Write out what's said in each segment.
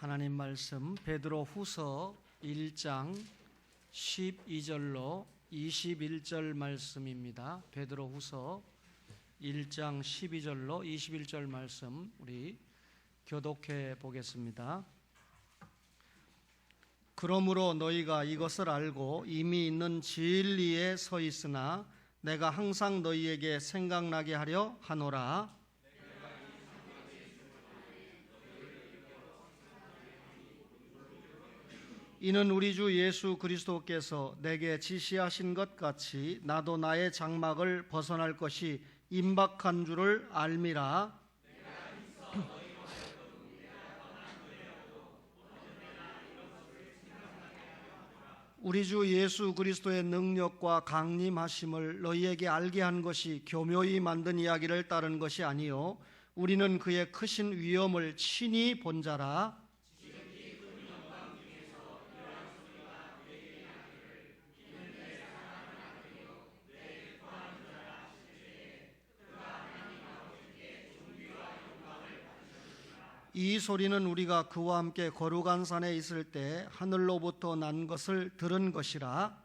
하나님 말씀 베드로 후서 1장 12절로 21절 말씀입니다. 베드로 후서 1장 12절로 21절 말씀 우리 교독해 보겠습니다. 그러므로 너희가 이것을 알고 이미 있는 진리에 서 있으나 내가 항상 너희에게 생각나게 하려 하노라. 이는 우리 주 예수 그리스도께서 내게 지시하신 것 같이 나도 나의 장막을 벗어날 것이 임박한 줄을 알미라. 우리 주 예수 그리스도의 능력과 강림하심을 너희에게 알게 한 것이 교묘히 만든 이야기를 따른 것이 아니요 우리는 그의 크신 위엄을 친히 본 자라. 이 소리는 우리가 그와 함께 거룩한 산에 있을 때 하늘로부터 난 것을 들은 것이라.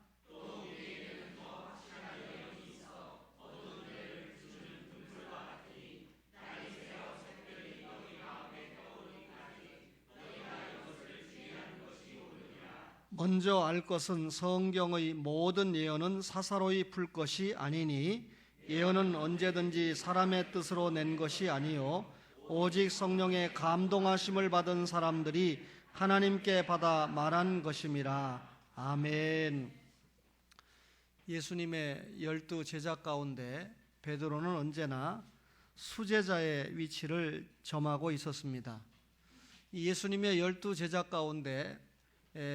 먼저 알 것은 성경의 모든 예언은 사사로이 풀 것이 아니니 예언은 언제든지 사람의 뜻으로 낸 것이 아니요 오직 성령의 감동하심을 받은 사람들이 하나님께 받아 말한 것임이라. 아멘. 예수님의 12 제자 가운데 베드로는 언제나 수제자의 위치를 점하고 있었습니다. 예수님의 12 제자 가운데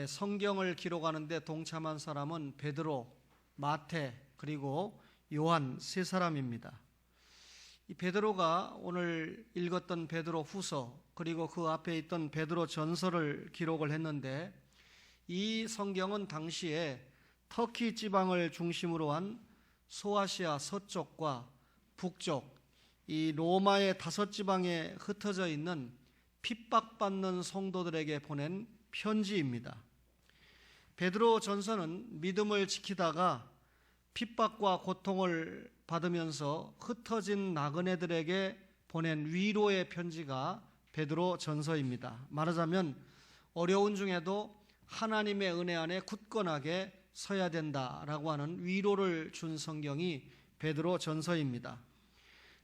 성경을 기록하는데 동참한 사람은 베드로, 마태, 그리고 요한 세 사람입니다. 이 베드로가 오늘 읽었던 베드로 후서 그리고 그 앞에 있던 베드로 전서를 기록을 했는데 이 성경은 당시에 터키 지방을 중심으로 한 소아시아 서쪽과 북쪽 이 로마의 5지방에 흩어져 있는 핍박받는 성도들에게 보낸 편지입니다. 베드로 전서는 믿음을 지키다가 핍박과 고통을 받으면서 흩어진 나그네들에게 보낸 위로의 편지가 베드로 전서입니다. 말하자면 어려운 중에도 하나님의 은혜 안에 굳건하게 서야 된다라고 하는 위로를 준 성경이 베드로 전서입니다.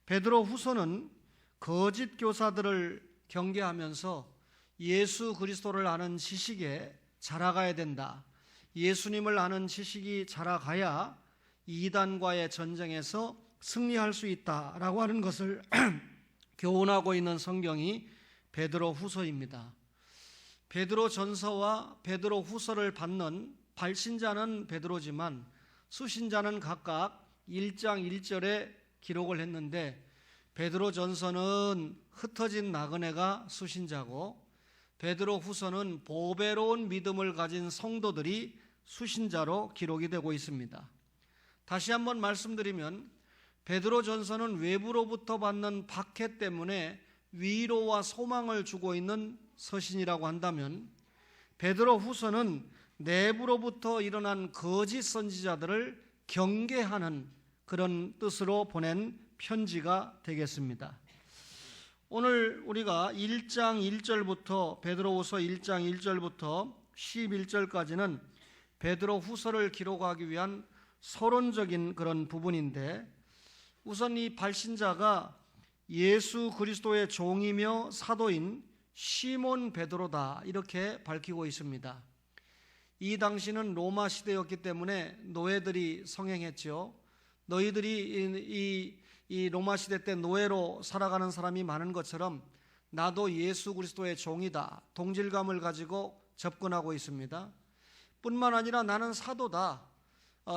베드로 후서는 거짓 교사들을 경계하면서 예수 그리스도를 아는 지식에 자라가야 된다. 예수님을 아는 지식이 자라가야 이단과의 전쟁에서 승리할 수 있다라고 하는 것을 교훈하고 있는 성경이 베드로 후서입니다. 베드로 전서와 베드로 후서를 받는 발신자는 베드로지만 수신자는 각각 1장 1절에 기록을 했는데 베드로 전서는 흩어진 나그네가 수신자고 베드로 후서는 보배로운 믿음을 가진 성도들이 수신자로 기록이 되고 있습니다. 다시 한번 말씀드리면 베드로 전서는 외부로부터 받는 박해 때문에 위로와 소망을 주고 있는 서신이라고 한다면 베드로 후서는 내부로부터 일어난 거짓 선지자들을 경계하는 그런 뜻으로 보낸 편지가 되겠습니다. 오늘 우리가 1장 1절부터 베드로 후서 1장 1절부터 11절까지는 베드로 후서를 기록하기 위한 서론적인 그런 부분인데 우선 이 발신자가 예수 그리스도의 종이며 사도인 시몬 베드로다 이렇게 밝히고 있습니다. 이 당시는 로마 시대였기 때문에 노예들이 성행했죠. 너희들이 이 로마 시대 때 노예로 살아가는 사람이 많은 것처럼 나도 예수 그리스도의 종이다 동질감을 가지고 접근하고 있습니다. 뿐만 아니라 나는 사도다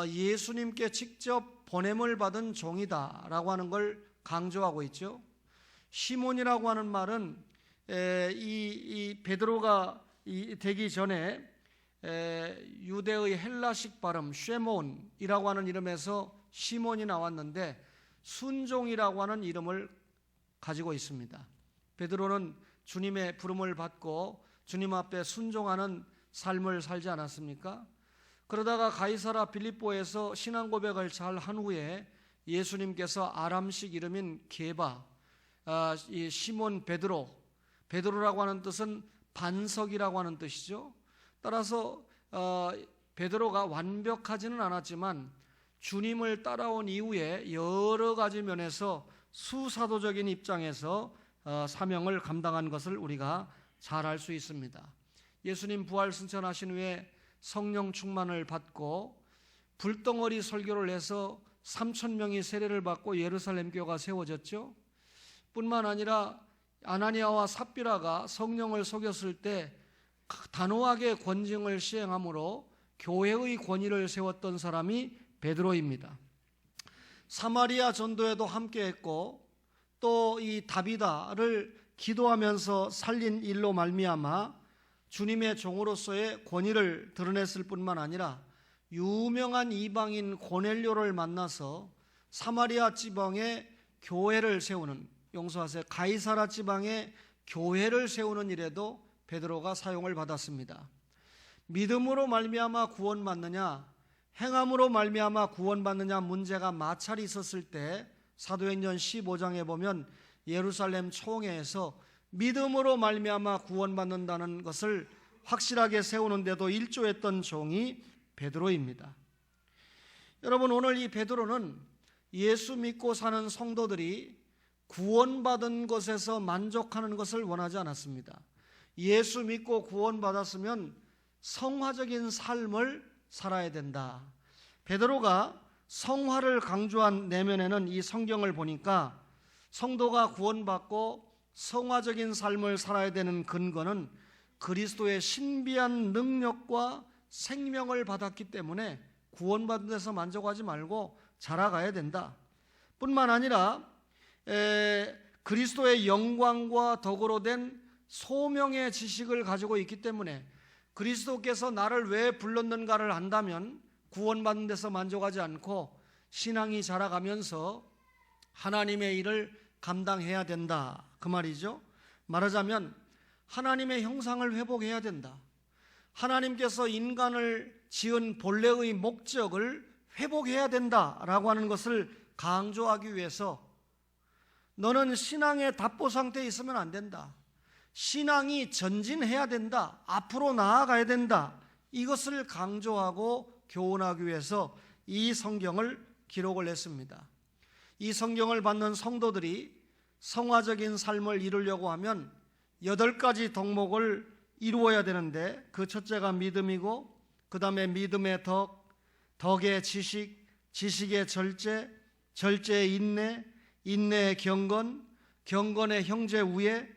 예수님께 직접 보냄을 받은 종이다 라고 하는 걸 강조하고 있죠. 시몬이라고 하는 말은 이 베드로가 되기 전에 유대의 헬라식 발음 쉐몬이라고 하는 이름에서 시몬이 나왔는데 순종이라고 하는 이름을 가지고 있습니다. 베드로는 주님의 부름을 받고 주님 앞에 순종하는 삶을 살지 않았습니까? 그러다가 가이사라 빌립보에서 신앙 고백을 잘 한 후에 예수님께서 아람식 이름인 게바, 이 시몬 베드로라고 하는 뜻은 반석이라고 하는 뜻이죠. 따라서 베드로가 완벽하지는 않았지만 주님을 따라온 이후에 여러 가지 면에서 수사도적인 입장에서 사명을 감당한 것을 우리가 잘 알 수 있습니다. 예수님 부활 승천하신 후에 성령 충만을 받고 불덩어리 설교를 해서 3,000명이 세례를 받고 예루살렘 교회가 세워졌죠. 뿐만 아니라 아나니아와 삽비라가 성령을 속였을 때 단호하게 권징을 시행함으로 교회의 권위를 세웠던 사람이 베드로입니다. 사마리아 전도에도 함께했고 또 이 다비다를 기도하면서 살린 일로 말미암아 주님의 종으로서의 권위를 드러냈을 뿐만 아니라 유명한 이방인 고넬료를 만나서 사마리아 지방에 교회를 세우는, 용서하세요, 가이사라 지방에 교회를 세우는 일에도 베드로가 사용을 받았습니다. 믿음으로 말미암아 구원받느냐, 행함으로 말미암아 구원받느냐 문제가 마찰이 있었을 때 사도행전 15장에 보면 예루살렘 총회에서 믿음으로 말미암아 구원받는다는 것을 확실하게 세우는데도 일조했던 종이 베드로입니다. 여러분, 오늘 이 베드로는 예수 믿고 사는 성도들이 구원받은 것에서 만족하는 것을 원하지 않았습니다. 예수 믿고 구원받았으면 성화적인 삶을 살아야 된다. 베드로가 성화를 강조한 내면에는 이 성경을 보니까 성도가 구원받고 성화적인 삶을 살아야 되는 근거는 그리스도의 신비한 능력과 생명을 받았기 때문에 구원받은 데서 만족하지 말고 자라가야 된다. 뿐만 아니라 그리스도의 영광과 덕으로 된 소명의 지식을 가지고 있기 때문에 그리스도께서 나를 왜 불렀는가를 안다면 구원받는 데서 만족하지 않고 신앙이 자라가면서 하나님의 일을 감당해야 된다, 그 말이죠. 말하자면 하나님의 형상을 회복해야 된다. 하나님께서 인간을 지은 본래의 목적을 회복해야 된다라고 하는 것을 강조하기 위해서 너는 신앙의 답보 상태에 있으면 안 된다. 신앙이 전진해야 된다. 앞으로 나아가야 된다. 이것을 강조하고 교훈하기 위해서 이 성경을 기록을 했습니다. 이 성경을 받는 성도들이 성화적인 삶을 이루려고 하면 8가지 덕목을 이루어야 되는데 그 첫째가 믿음이고 그 다음에 믿음의 덕, 덕의 지식, 지식의 절제, 절제의 인내, 인내의 경건, 경건의 형제 우애,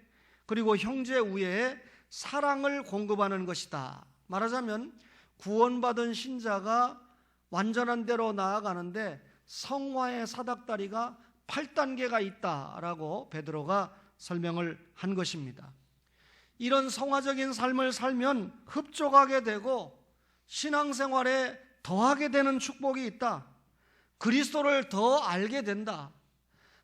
그리고 형제 우애에 사랑을 공급하는 것이다. 말하자면 구원받은 신자가 완전한 대로 나아가는데 성화의 사닥다리가 8단계가 있다라고 베드로가 설명을 한 것입니다. 이런 성화적인 삶을 살면 흡족하게 되고 신앙생활에 더하게 되는 축복이 있다. 그리스도를 더 알게 된다.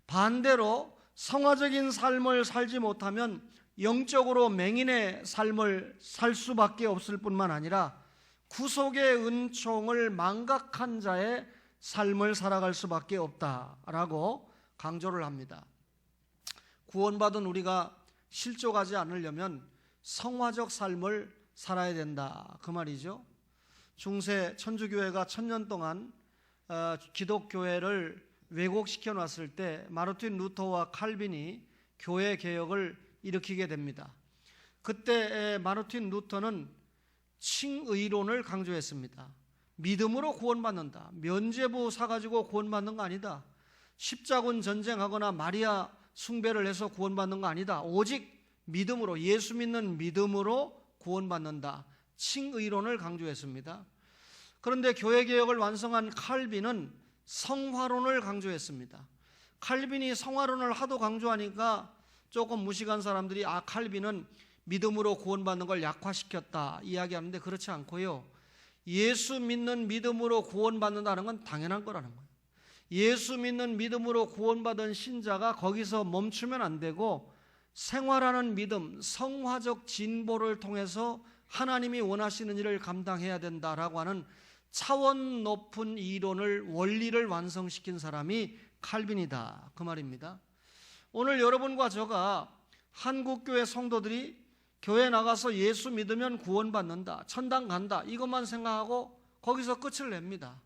반대로 성화적인 삶을 살지 못하면 영적으로 맹인의 삶을 살 수밖에 없을 뿐만 아니라 구속의 은총을 망각한 자의 삶을 살아갈 수밖에 없다라고 강조를 합니다. 구원받은 우리가 실족하지 않으려면 성화적 삶을 살아야 된다, 그 말이죠. 중세 천주교회가 1000년 동안 기독교회를 왜곡시켜 놨을 때 마르틴 루터와 칼빈이 교회 개혁을 일으키게 됩니다. 그때 마르틴 루터는 칭의론을 강조했습니다. 믿음으로 구원받는다. 면죄부 사가지고 구원받는 거 아니다. 십자군 전쟁하거나 마리아 숭배를 해서 구원받는 거 아니다. 오직 믿음으로, 예수 믿는 믿음으로 구원받는다. 칭의론을 강조했습니다. 그런데 교회개혁을 완성한 칼빈은 성화론을 강조했습니다. 칼빈이 성화론을 하도 강조하니까 조금 무식한 사람들이 칼빈은 믿음으로 구원받는 걸 약화시켰다 이야기하는데 그렇지 않고요. 예수 믿는 믿음으로 구원받는다는 건 당연한 거라는 거예요. 예수 믿는 믿음으로 구원받은 신자가 거기서 멈추면 안 되고 생활하는 믿음, 성화적 진보를 통해서 하나님이 원하시는 일을 감당해야 된다라고 하는 차원 높은 이론을, 원리를 완성시킨 사람이 칼빈이다, 그 말입니다. 오늘 여러분과 저가 한국교회 성도들이 교회 나가서 예수 믿으면 구원받는다, 천당 간다, 이것만 생각하고 거기서 끝을 냅니다.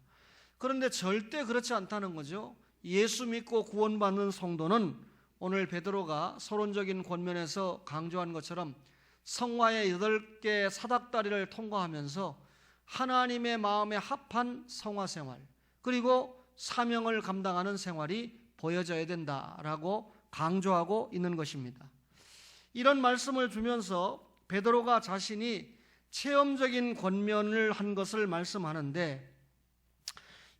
그런데 절대 그렇지 않다는 거죠. 예수 믿고 구원받는 성도는 오늘 베드로가 서론적인 권면에서 강조한 것처럼 성화의 8개의 사닥다리를 통과하면서 하나님의 마음에 합한 성화 생활, 그리고 사명을 감당하는 생활이 보여져야 된다라고 강조하고 있는 것입니다. 이런 말씀을 주면서 베드로가 자신이 체험적인 권면을 한 것을 말씀하는데,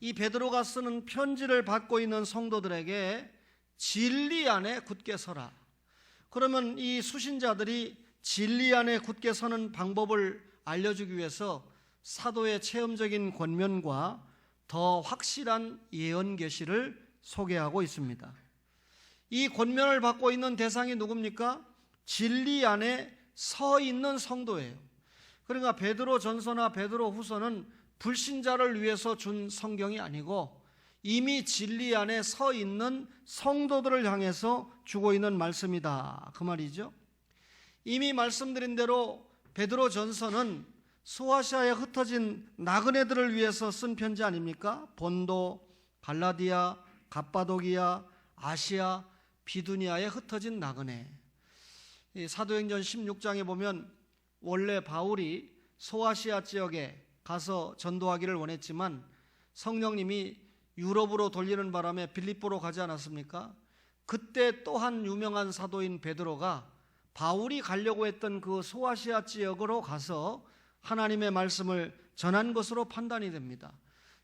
이 베드로가 쓰는 편지를 받고 있는 성도들에게 진리 안에 굳게 서라. 그러면 이 수신자들이 진리 안에 굳게 서는 방법을 알려주기 위해서 사도의 체험적인 권면과 더 확실한 예언 계시를 소개하고 있습니다. 이 권면을 받고 있는 대상이 누굽니까? 진리 안에 서 있는 성도예요. 그러니까 베드로 전서나 베드로 후서는 불신자를 위해서 준 성경이 아니고 이미 진리 안에 서 있는 성도들을 향해서 주고 있는 말씀이다, 그 말이죠. 이미 말씀드린 대로 베드로 전서는 소아시아에 흩어진 나그네들을 위해서 쓴 편지 아닙니까? 본도, 갈라디아, 갑바도기아, 아시아, 비두니아에 흩어진 나그네. 사도행전 16장에 보면 원래 바울이 소아시아 지역에 가서 전도하기를 원했지만 성령님이 유럽으로 돌리는 바람에 빌립보로 가지 않았습니까? 그때 또 한 유명한 사도인 베드로가 바울이 가려고 했던 그 소아시아 지역으로 가서 하나님의 말씀을 전한 것으로 판단이 됩니다.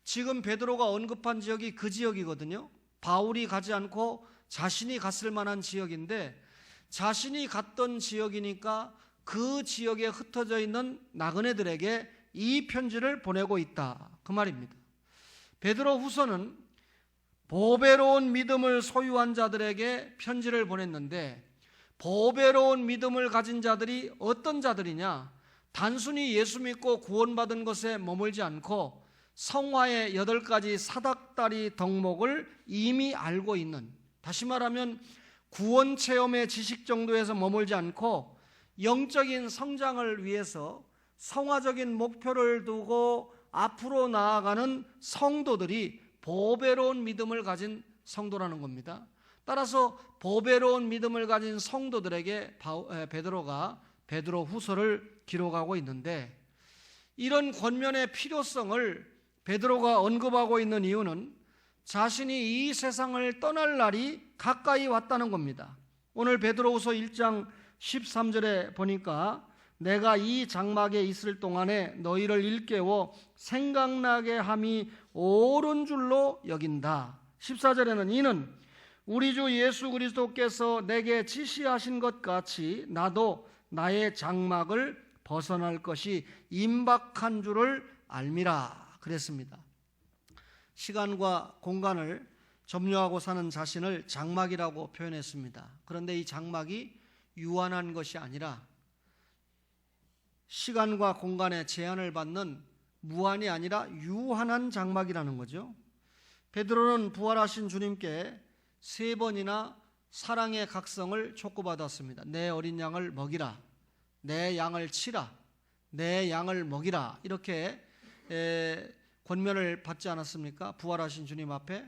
지금 베드로가 언급한 지역이 그 지역이거든요. 바울이 가지 않고 자신이 갔을 만한 지역인데, 자신이 갔던 지역이니까 그 지역에 흩어져 있는 나그네들에게 이 편지를 보내고 있다, 그 말입니다. 베드로 후서는 보배로운 믿음을 소유한 자들에게 편지를 보냈는데, 보배로운 믿음을 가진 자들이 어떤 자들이냐? 단순히 예수 믿고 구원받은 것에 머물지 않고 성화의 8가지 사닥다리 덕목을 이미 알고 있는, 다시 말하면 구원 체험의 지식 정도에서 머물지 않고 영적인 성장을 위해서 성화적인 목표를 두고 앞으로 나아가는 성도들이 보배로운 믿음을 가진 성도라는 겁니다. 따라서 보배로운 믿음을 가진 성도들에게 베드로가 베드로 후서를 기록하고 있는데, 이런 권면의 필요성을 베드로가 언급하고 있는 이유는 자신이 이 세상을 떠날 날이 가까이 왔다는 겁니다. 오늘 베드로후서 1장 13절에 보니까 내가 이 장막에 있을 동안에 너희를 일깨워 생각나게 함이 옳은 줄로 여긴다. 14절에는 이는 우리 주 예수 그리스도께서 내게 지시하신 것 같이 나도 나의 장막을 벗어날 것이 임박한 줄을 알미라 그랬습니다. 시간과 공간을 점유하고 사는 자신을 장막이라고 표현했습니다. 그런데 이 장막이 유한한 것이 아니라 시간과 공간에 제한을 받는 무한이 아니라 유한한 장막이라는 거죠. 베드로는 부활하신 주님께 3번이나 사랑의 각성을 촉구받았습니다. 내 어린 양을 먹이라, 내 양을 치라, 내 양을 먹이라, 이렇게 권면을 받지 않았습니까? 부활하신 주님 앞에.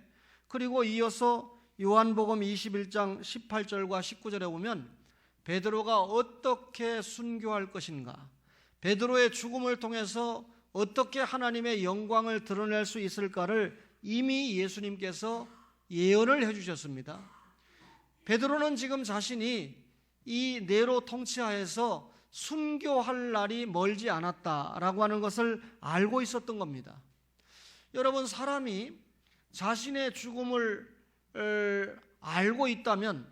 그리고 이어서 요한복음 21장 18절과 19절에 보면 베드로가 어떻게 순교할 것인가, 베드로의 죽음을 통해서 어떻게 하나님의 영광을 드러낼 수 있을까를 이미 예수님께서 예언을 해주셨습니다. 베드로는 지금 자신이 이 네로 통치하에서 순교할 날이 멀지 않았다라고 하는 것을 알고 있었던 겁니다. 여러분, 사람이 자신의 죽음을 알고 있다면,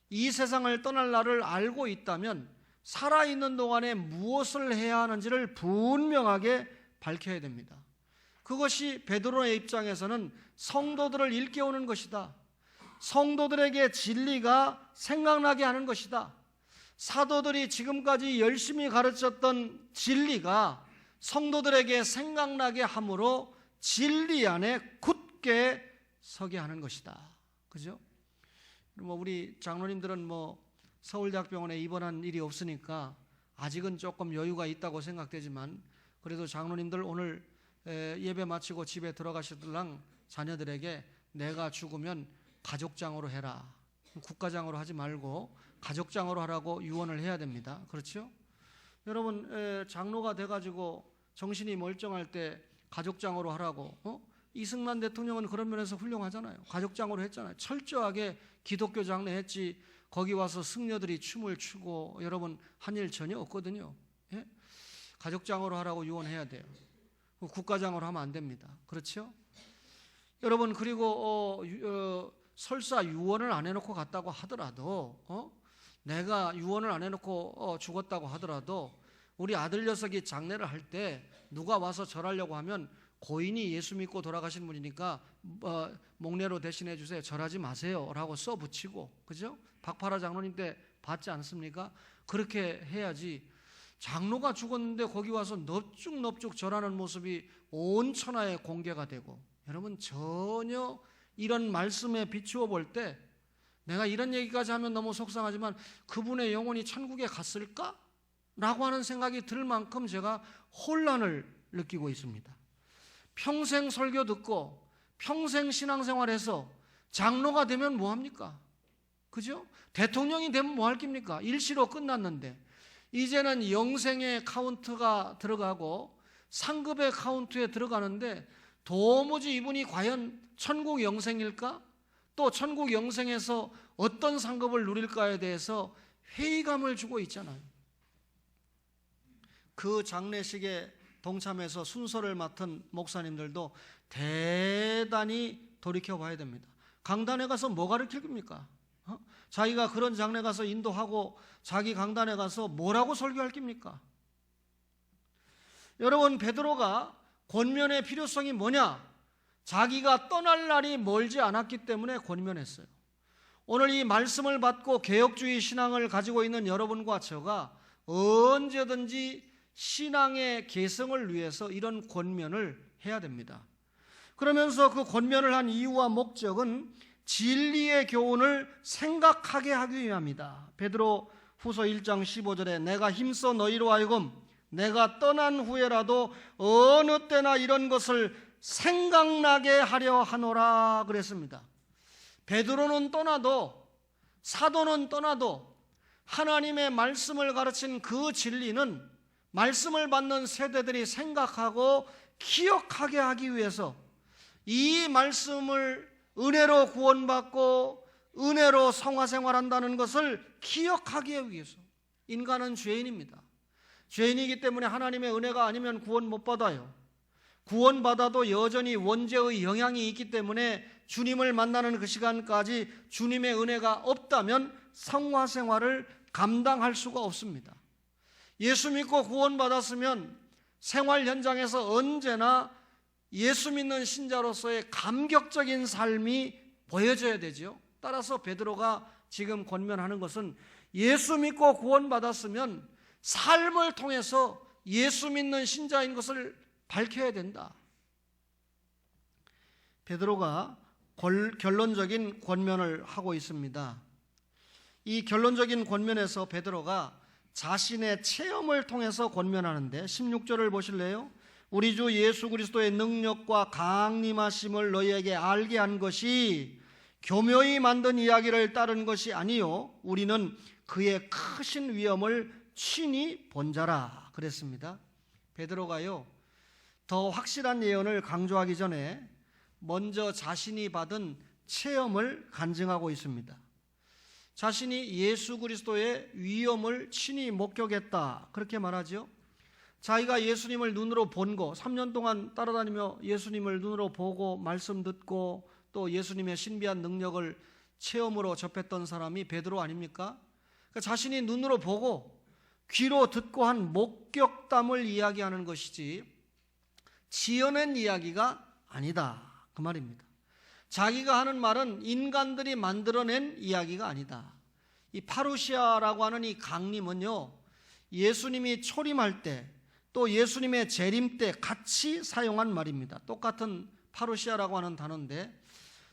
이 세상을 떠날 날을 알고 있다면 살아있는 동안에 무엇을 해야 하는지를 분명하게 밝혀야 됩니다. 그것이 베드로의 입장에서는 성도들을 일깨우는 것이다. 성도들에게 진리가 생각나게 하는 것이다. 사도들이 지금까지 열심히 가르쳤던 진리가 성도들에게 생각나게 함으로 진리 안에 굳게 서게 하는 것이다. 그죠? 우리 장로님들은 서울대학병원에 입원한 일이 없으니까 아직은 조금 여유가 있다고 생각되지만, 그래도 장로님들 오늘 예배 마치고 집에 들어가시들랑 자녀들에게 내가 죽으면 가족장으로 해라. 국가장으로 하지 말고 가족장으로 하라고 유언을 해야 됩니다. 그렇죠? 여러분, 장로가 돼가지고 정신이 멀쩡할 때 가족장으로 하라고, 이승만 대통령은 그런 면에서 훌륭하잖아요. 가족장으로 했잖아요. 철저하게 기독교 장례 했지 거기 와서 승려들이 춤을 추고 여러분 한 일 전혀 없거든요. 예? 가족장으로 하라고 유언해야 돼요. 국가장으로 하면 안 됩니다. 그렇죠? 여러분, 그리고 설사 유언을 안 해놓고 갔다고 하더라도, 내가 유언을 안 해놓고 죽었다고 하더라도 우리 아들 녀석이 장례를 할 때 누가 와서 절하려고 하면 고인이 예수 믿고 돌아가신 분이니까 목례로 대신해 주세요, 절하지 마세요 라고 써붙이고, 그죠? 박파라 장로님 때 봤지 않습니까? 그렇게 해야지. 장로가 죽었는데 거기 와서 넙죽넙죽 절하는 모습이 온 천하에 공개가 되고, 여러분 전혀 이런 말씀에 비추어 볼 때 내가 이런 얘기까지 하면 너무 속상하지만 그분의 영혼이 천국에 갔을까? 라고 하는 생각이 들 만큼 제가 혼란을 느끼고 있습니다. 평생 설교 듣고 평생 신앙생활해서 장로가 되면 뭐합니까? 그죠? 대통령이 되면 뭐 할 깁니까? 일시로 끝났는데 이제는 영생의 카운트가 들어가고 상급의 카운트에 들어가는데 도무지 이분이 과연 천국 영생일까? 또 천국 영생에서 어떤 상급을 누릴까에 대해서 회의감을 주고 있잖아요. 그 장례식에 동참해서 순서를 맡은 목사님들도 대단히 돌이켜봐야 됩니다. 강단에 가서 뭐 가르칠 겁니까? 자기가 그런 장례 가서 인도하고 자기 강단에 가서 뭐라고 설교할 겁니까? 여러분, 베드로가 권면의 필요성이 뭐냐? 자기가 떠날 날이 멀지 않았기 때문에 권면했어요. 오늘 이 말씀을 받고 개혁주의 신앙을 가지고 있는 여러분과 저가 언제든지 신앙의 개성을 위해서 이런 권면을 해야 됩니다. 그러면서 그 권면을 한 이유와 목적은 진리의 교훈을 생각하게 하기 위함이다. 베드로 후서 1장 15절에 내가 힘써 너희로 하여금 내가 떠난 후에라도 어느 때나 이런 것을 생각나게 하려 하노라 그랬습니다. 베드로는 떠나도, 사도는 떠나도 하나님의 말씀을 가르친 그 진리는 말씀을 받는 세대들이 생각하고 기억하게 하기 위해서, 이 말씀을 은혜로 구원받고 은혜로 성화생활한다는 것을 기억하기 위해서. 인간은 죄인입니다. 죄인이기 때문에 하나님의 은혜가 아니면 구원 못 받아요. 구원받아도 여전히 원죄의 영향이 있기 때문에 주님을 만나는 그 시간까지 주님의 은혜가 없다면 성화생활을 감당할 수가 없습니다. 예수 믿고 구원받았으면 생활 현장에서 언제나 예수 믿는 신자로서의 감격적인 삶이 보여져야 되죠. 따라서 베드로가 지금 권면하는 것은 예수 믿고 구원받았으면 삶을 통해서 예수 믿는 신자인 것을 밝혀야 된다. 베드로가 결론적인 권면을 하고 있습니다. 이 결론적인 권면에서 베드로가 자신의 체험을 통해서 권면하는데 16절을 보실래요? 우리 주 예수 그리스도의 능력과 강림하심을 너희에게 알게 한 것이 교묘히 만든 이야기를 따른 것이 아니요 우리는 그의 크신 위엄을 친히 본 자라 그랬습니다. 베드로가요 더 확실한 예언을 강조하기 전에 먼저 자신이 받은 체험을 간증하고 있습니다. 자신이 예수 그리스도의 위엄을 친히 목격했다 그렇게 말하죠. 자기가 예수님을 눈으로 본 거, 3년 동안 따라다니며 예수님을 눈으로 보고 말씀 듣고 또 예수님의 신비한 능력을 체험으로 접했던 사람이 베드로 아닙니까? 그러니까 자신이 눈으로 보고 귀로 듣고 한 목격담을 이야기하는 것이지 지어낸 이야기가 아니다 그 말입니다. 자기가 하는 말은 인간들이 만들어낸 이야기가 아니다. 이 파루시아라고 하는 이 강림은요, 예수님이 초림할 때 또 예수님의 재림 때 같이 사용한 말입니다. 똑같은 파루시아라고 하는 단어인데,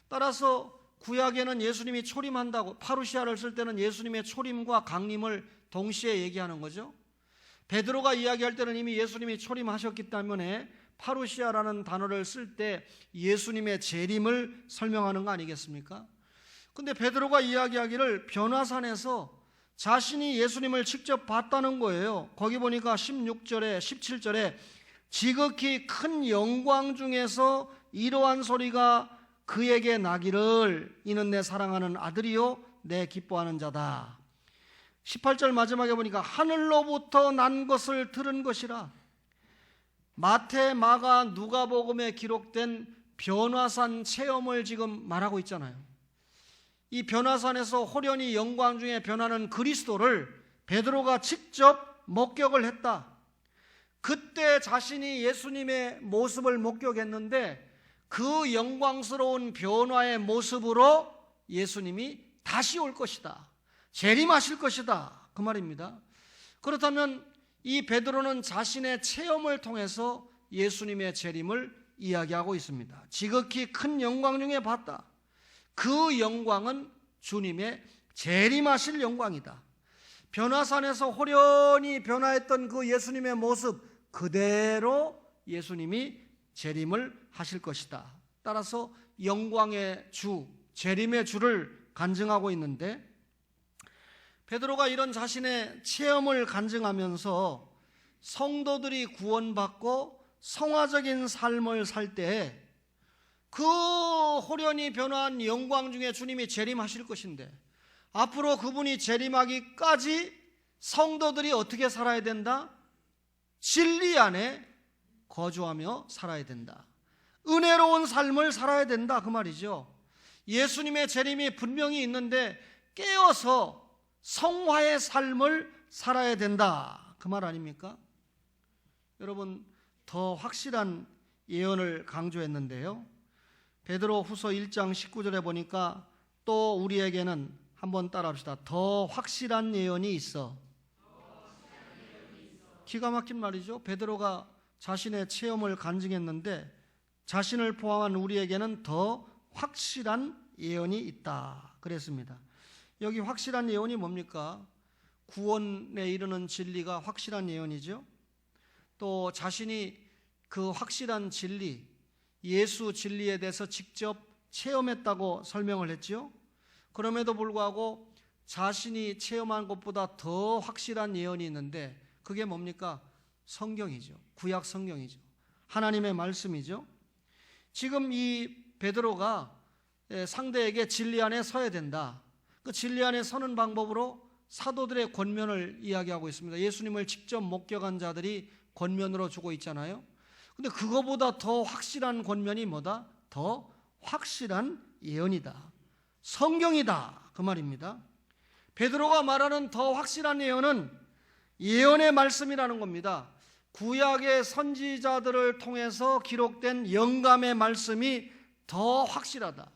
따라서 구약에는 예수님이 초림한다고, 파루시아를 쓸 때는 예수님의 초림과 강림을 동시에 얘기하는 거죠. 베드로가 이야기할 때는 이미 예수님이 초림하셨기 때문에 파루시아라는 단어를 쓸 때 예수님의 재림을 설명하는 거 아니겠습니까? 근데 베드로가 이야기하기를 변화산에서 자신이 예수님을 직접 봤다는 거예요. 거기 보니까 16절에 17절에 지극히 큰 영광 중에서 이러한 소리가 그에게 나기를 이는 내 사랑하는 아들이요 내 기뻐하는 자다. 18절 마지막에 보니까 하늘로부터 난 것을 들은 것이라. 마태, 마가, 누가복음에 기록된 변화산 체험을 지금 말하고 있잖아요. 이 변화산에서 호련히 영광 중에 변하는 그리스도를 베드로가 직접 목격을 했다. 그때 자신이 예수님의 모습을 목격했는데 그 영광스러운 변화의 모습으로 예수님이 다시 올 것이다, 재림하실 것이다, 그 말입니다. 그렇다면 이 베드로는 자신의 체험을 통해서 예수님의 재림을 이야기하고 있습니다. 지극히 큰 영광 중에 봤다. 그 영광은 주님의 재림하실 영광이다. 변화산에서 호련히 변화했던 그 예수님의 모습 그대로 예수님이 재림을 하실 것이다. 따라서 영광의 주, 재림의 주를 간증하고 있는데, 베드로가 이런 자신의 체험을 간증하면서 성도들이 구원받고 성화적인 삶을 살 때 그 호련히 변화한 영광 중에 주님이 재림하실 것인데, 앞으로 그분이 재림하기까지 성도들이 어떻게 살아야 된다? 진리 안에 거주하며 살아야 된다. 은혜로운 삶을 살아야 된다, 그 말이죠. 예수님의 재림이 분명히 있는데 깨어서 성화의 삶을 살아야 된다, 그 말 아닙니까? 여러분, 더 확실한 예언을 강조했는데요, 베드로 후서 1장 19절에 보니까 또 우리에게는, 한번 따라합시다. 더 확실한 예언이 있어. 기가 막힌 말이죠. 베드로가 자신의 체험을 간증했는데 자신을 포함한 우리에게는 더 확실한 예언이 있다 그랬습니다. 여기 확실한 예언이 뭡니까? 구원에 이르는 진리가 확실한 예언이죠. 또 자신이 그 확실한 진리, 예수 진리에 대해서 직접 체험했다고 설명을 했죠. 그럼에도 불구하고 자신이 체험한 것보다 더 확실한 예언이 있는데 그게 뭡니까? 성경이죠. 구약 성경이죠. 하나님의 말씀이죠. 지금 이 베드로가 상대에게 진리 안에 서야 된다. 그 진리 안에 서는 방법으로 사도들의 권면을 이야기하고 있습니다. 예수님을 직접 목격한 자들이 권면으로 주고 있잖아요. 근데 그거보다 더 확실한 권면이 뭐다? 더 확실한 예언이다. 성경이다, 그 말입니다. 베드로가 말하는 더 확실한 예언은 예언의 말씀이라는 겁니다. 구약의 선지자들을 통해서 기록된 영감의 말씀이 더 확실하다.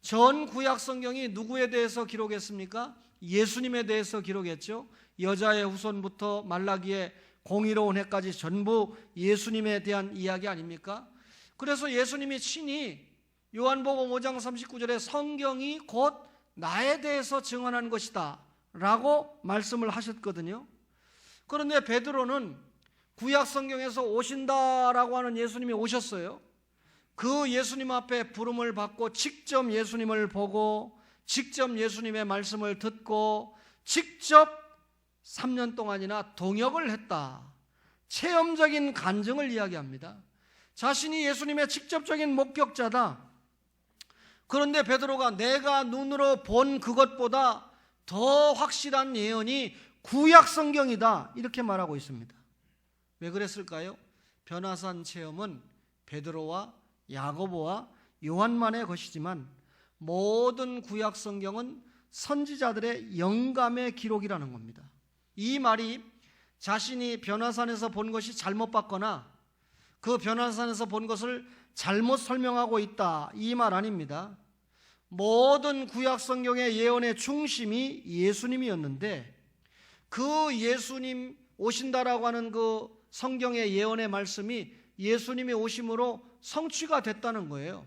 전 구약 성경이 누구에 대해서 기록했습니까? 예수님에 대해서 기록했죠. 여자의 후손부터 말라기의 공의로운 해까지 전부 예수님에 대한 이야기 아닙니까? 그래서 예수님이 친히 요한복음 5장 39절에 성경이 곧 나에 대해서 증언한 것이다 라고 말씀을 하셨거든요. 그런데 베드로는 구약 성경에서 오신다라고 하는 예수님이 오셨어요. 그 예수님 앞에 부름을 받고 직접 예수님을 보고 직접 예수님의 말씀을 듣고 직접 3년 동안이나 동역을 했다. 체험적인 간증을 이야기합니다. 자신이 예수님의 직접적인 목격자다. 그런데 베드로가 내가 눈으로 본 그것보다 더 확실한 예언이 구약 성경이다 이렇게 말하고 있습니다. 왜 그랬을까요? 변화산 체험은 베드로와 야고보와 요한만의 것이지만 모든 구약 성경은 선지자들의 영감의 기록이라는 겁니다. 이 말이 자신이 변화산에서 본 것이 잘못 봤거나 그 변화산에서 본 것을 잘못 설명하고 있다 이 말 아닙니다. 모든 구약 성경의 예언의 중심이 예수님이었는데 그 예수님 오신다라고 하는 그 성경의 예언의 말씀이 예수님이 오심으로 성취가 됐다는 거예요.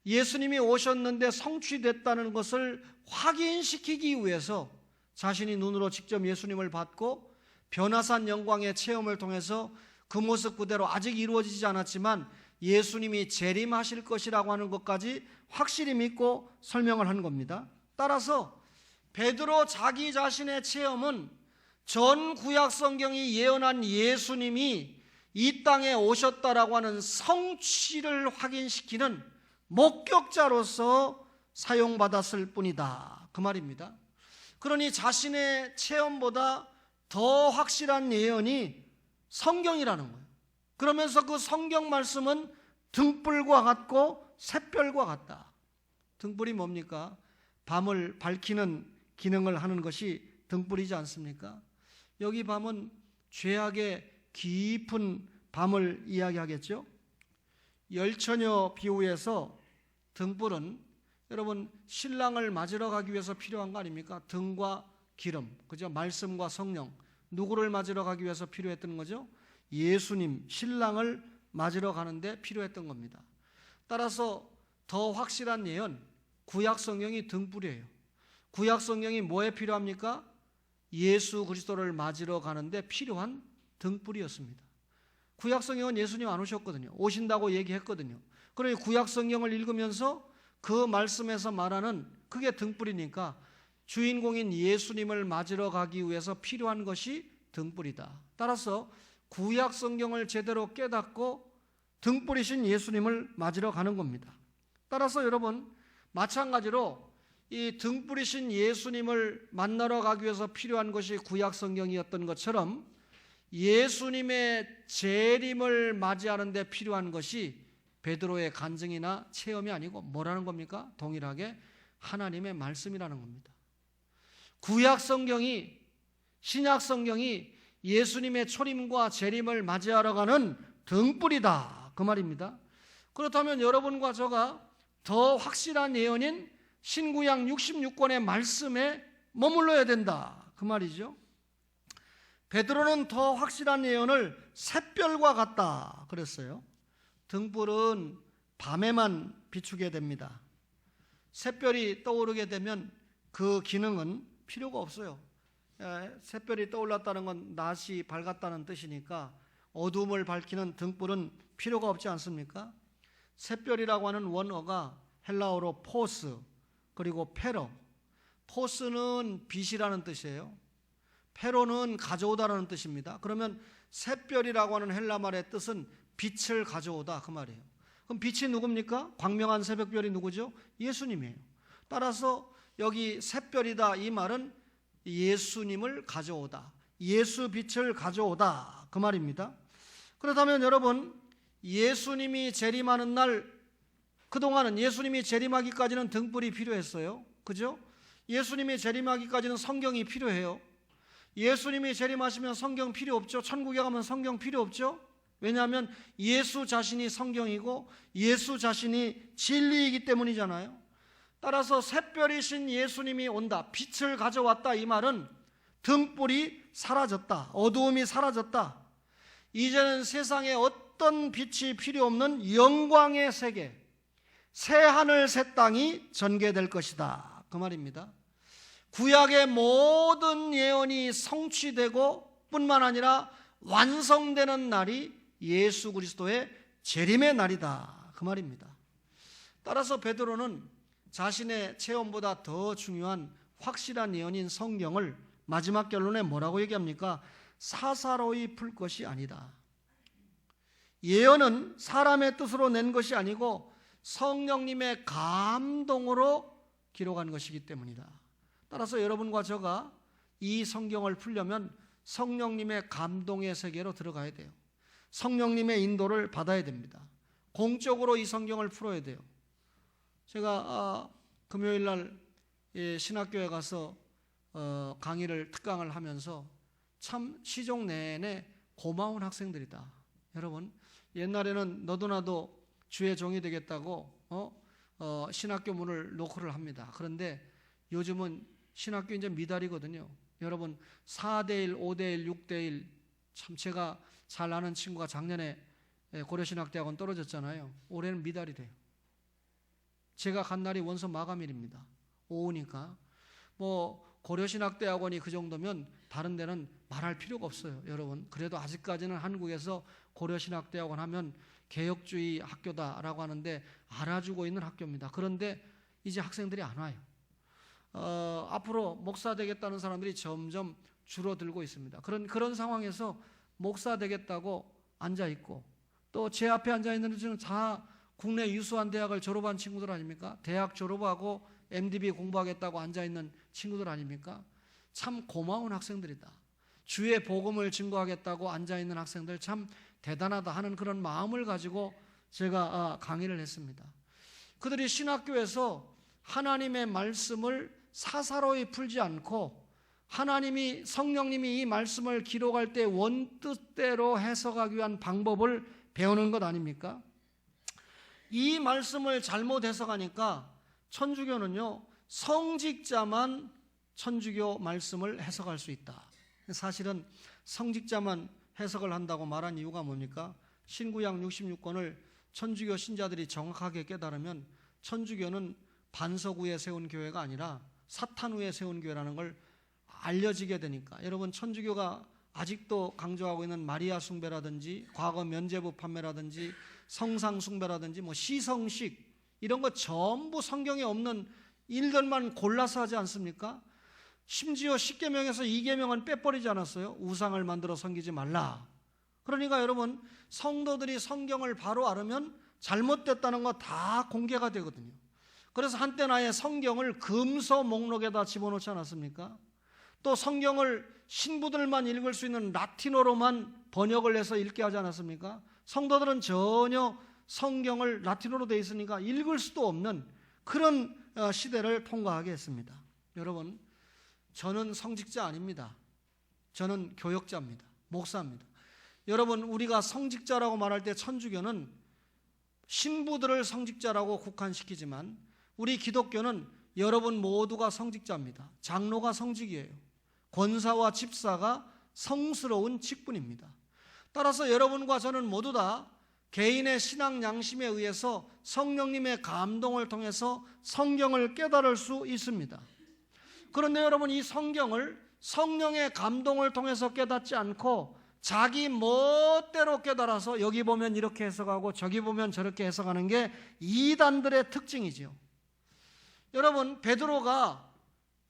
예수님이 오셨는데 성취됐다는 것을 확인시키기 위해서 자신이 눈으로 직접 예수님을 받고 변화산 영광의 체험을 통해서 그 모습 그대로 아직 이루어지지 않았지만 예수님이 재림하실 것이라고 하는 것까지 확실히 믿고 설명을 한 겁니다. 따라서 베드로 자기 자신의 체험은 전 구약 성경이 예언한 예수님이 이 땅에 오셨다라고 하는 성취를 확인시키는 목격자로서 사용받았을 뿐이다, 그 말입니다. 그러니 자신의 체험보다 더 확실한 예언이 성경이라는 거예요. 그러면서 그 성경 말씀은 등불과 같고 샛별과 같다. 등불이 뭡니까? 밤을 밝히는 기능을 하는 것이 등불이지 않습니까? 여기 밤은 죄악의 깊은 밤을 이야기하겠죠. 열처녀 비유에서 등불은 여러분 신랑을 맞으러 가기 위해서 필요한 거 아닙니까? 등과 기름, 그죠? 말씀과 성령. 누구를 맞으러 가기 위해서 필요했던 거죠? 예수님, 신랑을 맞으러 가는데 필요했던 겁니다. 따라서 더 확실한 예언, 구약 성경이 등불이에요. 구약 성경이 뭐에 필요합니까? 예수 그리스도를 맞으러 가는데 필요한 등불이었습니다. 구약 성경은 예수님 안 오셨거든요. 오신다고 얘기했거든요. 그러니 구약 성경을 읽으면서 그 말씀에서 말하는 그게 등불이니까 주인공인 예수님을 맞으러 가기 위해서 필요한 것이 등불이다. 따라서 구약 성경을 제대로 깨닫고 등불이신 예수님을 맞으러 가는 겁니다. 따라서 여러분 마찬가지로 이 등불이신 예수님을 만나러 가기 위해서 필요한 것이 구약 성경이었던 것처럼 예수님의 재림을 맞이하는 데 필요한 것이 베드로의 간증이나 체험이 아니고 뭐라는 겁니까? 동일하게 하나님의 말씀이라는 겁니다. 구약 성경이, 신약 성경이 예수님의 초림과 재림을 맞이하러 가는 등불이다, 그 말입니다. 그렇다면 여러분과 저가 더 확실한 예언인 신구약 66권의 말씀에 머물러야 된다, 그 말이죠. 베드로는 더 확실한 예언을 샛별과 같다 그랬어요. 등불은 밤에만 비추게 됩니다. 샛별이 떠오르게 되면 그 기능은 필요가 없어요. 샛별이 떠올랐다는 건 낮이 밝았다는 뜻이니까 어둠을 밝히는 등불은 필요가 없지 않습니까? 샛별이라고 하는 원어가 헬라어로 포스 그리고 페로, 포스는 빛이라는 뜻이에요. 페로는 가져오다라는 뜻입니다. 그러면 샛별이라고 하는 헬라말의 뜻은 빛을 가져오다, 그 말이에요. 그럼 빛이 누굽니까? 광명한 새벽별이 누구죠? 예수님이에요. 따라서 여기 샛별이다 이 말은 예수님을 가져오다, 예수 빛을 가져오다, 그 말입니다. 그렇다면 여러분 예수님이 재림하는 날, 그동안은 예수님이 재림하기까지는 등불이 필요했어요. 그죠? 예수님이 재림하기까지는 성경이 필요해요. 예수님이 재림하시면 성경 필요 없죠. 천국에 가면 성경 필요 없죠. 왜냐하면 예수 자신이 성경이고 예수 자신이 진리이기 때문이잖아요. 따라서 샛별이신 예수님이 온다, 빛을 가져왔다, 이 말은 등불이 사라졌다, 어두움이 사라졌다, 이제는 세상에 어떤 빛이 필요 없는 영광의 세계, 새 하늘 새 땅이 전개될 것이다, 그 말입니다. 구약의 모든 예언이 성취되고 뿐만 아니라 완성되는 날이 예수 그리스도의 재림의 날이다, 그 말입니다. 따라서 베드로는 자신의 체험보다 더 중요한 확실한 예언인 성경을 마지막 결론에 뭐라고 얘기합니까? 사사로이 풀 것이 아니다. 예언은 사람의 뜻으로 낸 것이 아니고 성령님의 감동으로 기록한 것이기 때문이다. 따라서 여러분과 저가 이 성경을 풀려면 성령님의 감동의 세계로 들어가야 돼요. 성령님의 인도를 받아야 됩니다. 공적으로 이 성경을 풀어야 돼요. 제가 금요일 날 신학교에 가서 강의를, 특강을 하면서 참 시종 내내 고마운 학생들이다. 여러분 옛날에는 너도 나도 주의 종이 되겠다고 신학교 문을 노크를 합니다. 그런데 요즘은 신학교 이제 미달이거든요. 여러분 4대1, 5대1, 6대1 참 제가 잘 아는 친구가 작년에 고려신학대학원 떨어졌잖아요. 올해는 미달이 돼요. 제가 간 날이 원서 마감일입니다. 오후니까 고려신학대학원이 그 정도면 다른 데는 말할 필요가 없어요. 여러분 그래도 아직까지는 한국에서 고려신학대학원 하면 개혁주의 학교다라고 하는데 알아주고 있는 학교입니다. 그런데 이제 학생들이 안 와요. 앞으로 목사 되겠다는 사람들이 점점 줄어들고 있습니다. 그런 상황에서 목사 되겠다고 앉아 있고 또 제 앞에 앉아 있는 분들은 다 국내 유수한 대학을 졸업한 친구들 아닙니까? 대학 졸업하고 MDB 공부하겠다고 앉아 있는 친구들 아닙니까? 참 고마운 학생들이다. 주의 복음을 증거하겠다고 앉아 있는 학생들 참 대단하다 하는 그런 마음을 가지고 제가 강의를 했습니다. 그들이 신학교에서 하나님의 말씀을 사사로이 풀지 않고 하나님이 성령님이 이 말씀을 기록할 때 원뜻대로 해석하기 위한 방법을 배우는 것 아닙니까? 이 말씀을 잘못 해석하니까 천주교는요 성직자만 천주교 말씀을 해석할 수 있다. 사실은 성직자만 해석을 한다고 말한 이유가 뭡니까? 신구약 66권을 천주교 신자들이 정확하게 깨달으면 천주교는 반석 위에 세운 교회가 아니라 사탄 위에 세운 교회라는 걸 알려지게 되니까. 여러분 천주교가 아직도 강조하고 있는 마리아 숭배라든지 과거 면죄부 판매라든지 성상 숭배라든지 시성식 이런 거 전부 성경에 없는 일들만 골라서 하지 않습니까? 심지어 10계명에서 2계명은 빼버리지 않았어요? 우상을 만들어 섬기지 말라. 그러니까 여러분 성도들이 성경을 바로 알으면 잘못됐다는 거 다 공개가 되거든요. 그래서 한때 나의 성경을 금서 목록에다 집어넣지 않았습니까? 또 성경을 신부들만 읽을 수 있는 라틴어로만 번역을 해서 읽게 하지 않았습니까? 성도들은 전혀 성경을 라틴어로 되어 있으니까 읽을 수도 없는 그런 시대를 통과하게 했습니다. 여러분 저는 성직자 아닙니다. 저는 교역자입니다. 목사입니다. 여러분 우리가 성직자라고 말할 때 천주교는 신부들을 성직자라고 국한시키지만 우리 기독교는 여러분 모두가 성직자입니다. 장로가 성직이에요. 권사와 집사가 성스러운 직분입니다. 따라서 여러분과 저는 모두 다 개인의 신앙 양심에 의해서 성령님의 감동을 통해서 성경을 깨달을 수 있습니다. 그런데 여러분 이 성경을 성령의 감동을 통해서 깨닫지 않고 자기 멋대로 깨달아서 여기 보면 이렇게 해석하고 저기 보면 저렇게 해석하는 게 이단들의 특징이죠. 여러분 베드로가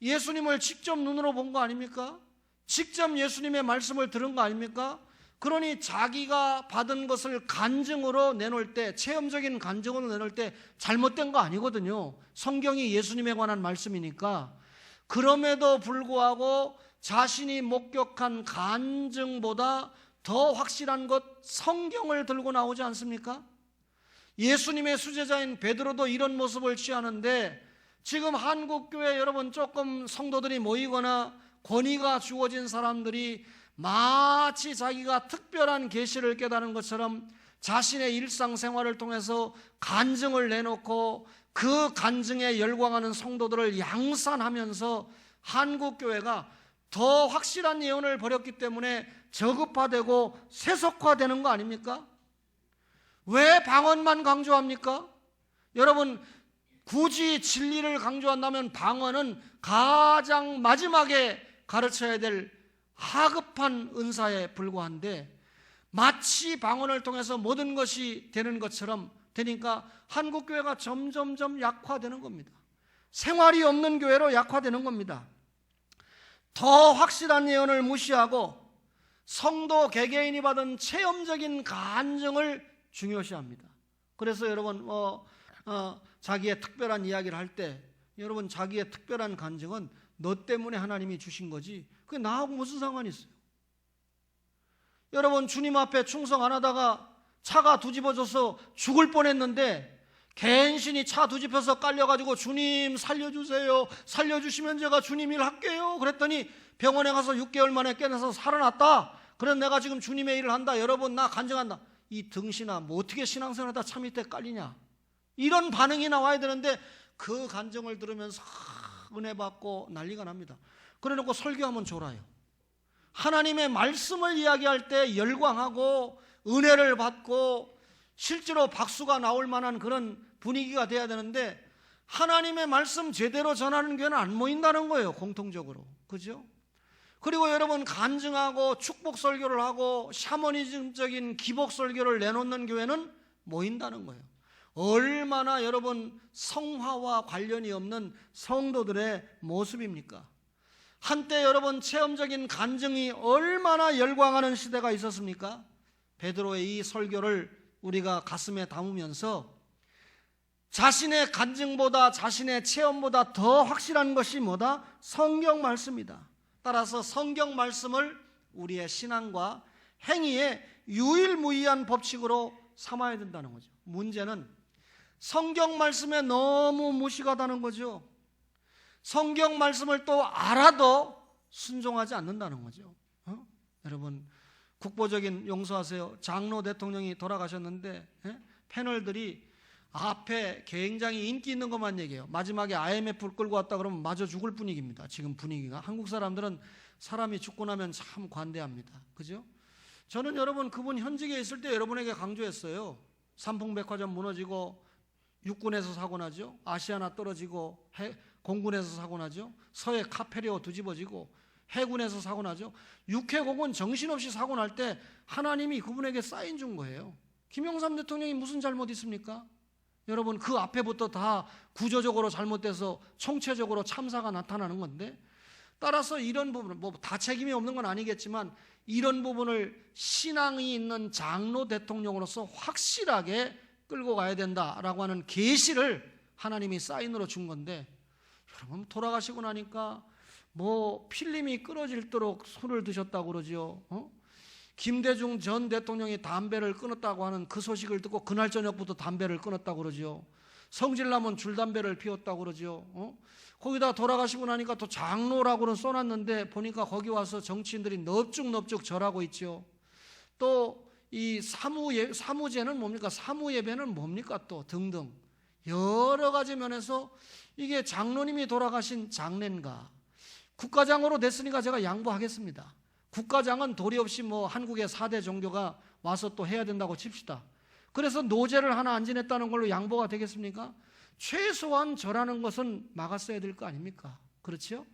예수님을 직접 눈으로 본 거 아닙니까? 직접 예수님의 말씀을 들은 거 아닙니까? 그러니 자기가 받은 것을 간증으로 내놓을 때 체험적인 간증으로 내놓을 때 잘못된 거 아니거든요. 성경이 예수님에 관한 말씀이니까. 그럼에도 불구하고 자신이 목격한 간증보다 더 확실한 것 성경을 들고 나오지 않습니까? 예수님의 수제자인 베드로도 이런 모습을 취하는데 지금 한국교회 여러분 조금 성도들이 모이거나 권위가 주어진 사람들이 마치 자기가 특별한 계시를 깨달은 것처럼 자신의 일상생활을 통해서 간증을 내놓고 그 간증에 열광하는 성도들을 양산하면서 한국교회가 더 확실한 예언을 버렸기 때문에 저급화되고 세속화되는 거 아닙니까? 왜 방언만 강조합니까? 여러분 굳이 진리를 강조한다면 방언은 가장 마지막에 가르쳐야 될 하급한 은사에 불과한데 마치 방언을 통해서 모든 것이 되는 것처럼 되니까 한국교회가 점점점 약화되는 겁니다. 생활이 없는 교회로 약화되는 겁니다. 더 확실한 예언을 무시하고 성도 개개인이 받은 체험적인 간증을 중요시합니다. 그래서 여러분 자기의 특별한 이야기를 할 때 여러분 자기의 특별한 간증은 너 때문에 하나님이 주신 거지 그게 나하고 무슨 상관이 있어요? 여러분 주님 앞에 충성 안 하다가 차가 뒤집어져서 죽을 뻔했는데 갠신히 차 뒤집혀서 깔려가지고 주님 살려주세요. 살려주시면 제가 주님 일 할게요. 그랬더니 병원에 가서 6개월 만에 깨어나서 살아났다. 그래서 내가 지금 주님의 일을 한다. 여러분 나 간증한다. 이 등신아 뭐 어떻게 신앙생활하다 차 밑에 깔리냐. 이런 반응이 나와야 되는데 그 간증을 들으면서 은혜 받고 난리가 납니다. 그래놓고 설교하면 졸아요. 하나님의 말씀을 이야기할 때 열광하고 은혜를 받고 실제로 박수가 나올 만한 그런 분위기가 돼야 되는데 하나님의 말씀 제대로 전하는 교회는 안 모인다는 거예요, 공통적으로. 그죠? 그리고 여러분, 간증하고 축복 설교를 하고 샤머니즘적인 기복 설교를 내놓는 교회는 모인다는 거예요. 얼마나 여러분 성화와 관련이 없는 성도들의 모습입니까? 한때 여러분 체험적인 간증이 얼마나 열광하는 시대가 있었습니까? 베드로의 이 설교를 우리가 가슴에 담으면서 자신의 간증보다 자신의 체험보다 더 확실한 것이 뭐다? 성경 말씀이다. 따라서 성경 말씀을 우리의 신앙과 행위의 유일무이한 법칙으로 삼아야 된다는 거죠. 문제는 성경 말씀에 너무 무식하다는 거죠. 성경 말씀을 또 알아도 순종하지 않는다는 거죠. 여러분, 국보적인 용서하세요. 장로 대통령이 돌아가셨는데 패널들이 앞에 굉장히 인기 있는 것만 얘기해요. 마지막에 IMF를 끌고 왔다 그러면 마저 죽을 분위기입니다. 지금 분위기가. 한국 사람들은 사람이 죽고 나면 참 관대합니다. 그죠? 저는 여러분 그분 현직에 있을 때 여러분에게 강조했어요. 삼풍백화점 무너지고 육군에서 사고 나죠. 아시아나 떨어지고 공군에서 사고 나죠. 서해 카페리오 뒤집어지고 해군에서 사고 나죠. 육해공은 정신없이 사고 날 때 하나님이 그분에게 사인 준 거예요. 김영삼 대통령이 무슨 잘못 있습니까? 여러분, 그 앞에부터 다 구조적으로 잘못돼서 총체적으로 참사가 나타나는 건데, 따라서 이런 부분은 뭐 다 책임이 없는 건 아니겠지만 이런 부분을 신앙이 있는 장로 대통령으로서 확실하게 끌고 가야 된다라고 하는 계시를 하나님이 사인으로 준 건데, 여러분 돌아가시고 나니까 뭐 필름이 끊어질도록 술을 드셨다고 그러죠. 김대중 전 대통령이 담배를 끊었다고 하는 그 소식을 듣고 그날 저녁부터 담배를 끊었다고 그러죠. 성질나면 줄담배를 피웠다고 그러죠. 거기다 돌아가시고 나니까 또 장로라고는 써놨는데 보니까 거기 와서 정치인들이 넙죽넙죽 절하고 있죠. 또 이 사무제는 뭡니까? 사무예배는 뭡니까? 또 등등 여러 가지 면에서 이게 장로님이 돌아가신 장례인가? 국가장으로 됐으니까 제가 양보하겠습니다. 국가장은 도리 없이 뭐 한국의 4대 종교가 와서 또 해야 된다고 칩시다. 그래서 노제를 하나 안 지냈다는 걸로 양보가 되겠습니까? 최소한 절하는 것은 막았어야 될 거 아닙니까? 그렇죠?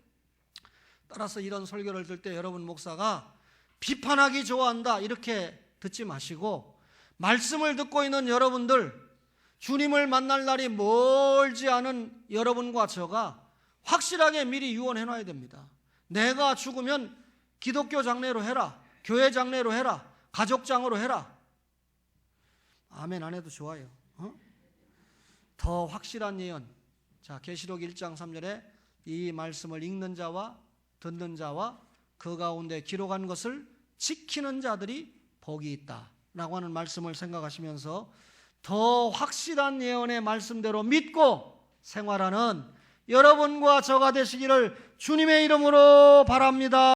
따라서 이런 설교를 들 때 여러분, 목사가 비판하기 좋아한다 이렇게 듣지 마시고, 말씀을 듣고 있는 여러분들, 주님을 만날 날이 멀지 않은 여러분과 저가 확실하게 미리 유언해 놔야 됩니다. 내가 죽으면 기독교 장례로 해라, 교회 장례로 해라, 가족장으로 해라. 아멘 안 해도 좋아요. 더 확실한 예언. 자, 계시록 1장 3절에 이 말씀을 읽는 자와 듣는 자와 그 가운데 기록한 것을 지키는 자들이 복이 있다라고 하는 말씀을 생각하시면서 더 확실한 예언의 말씀대로 믿고 생활하는 여러분과 저가 되시기를 주님의 이름으로 바랍니다.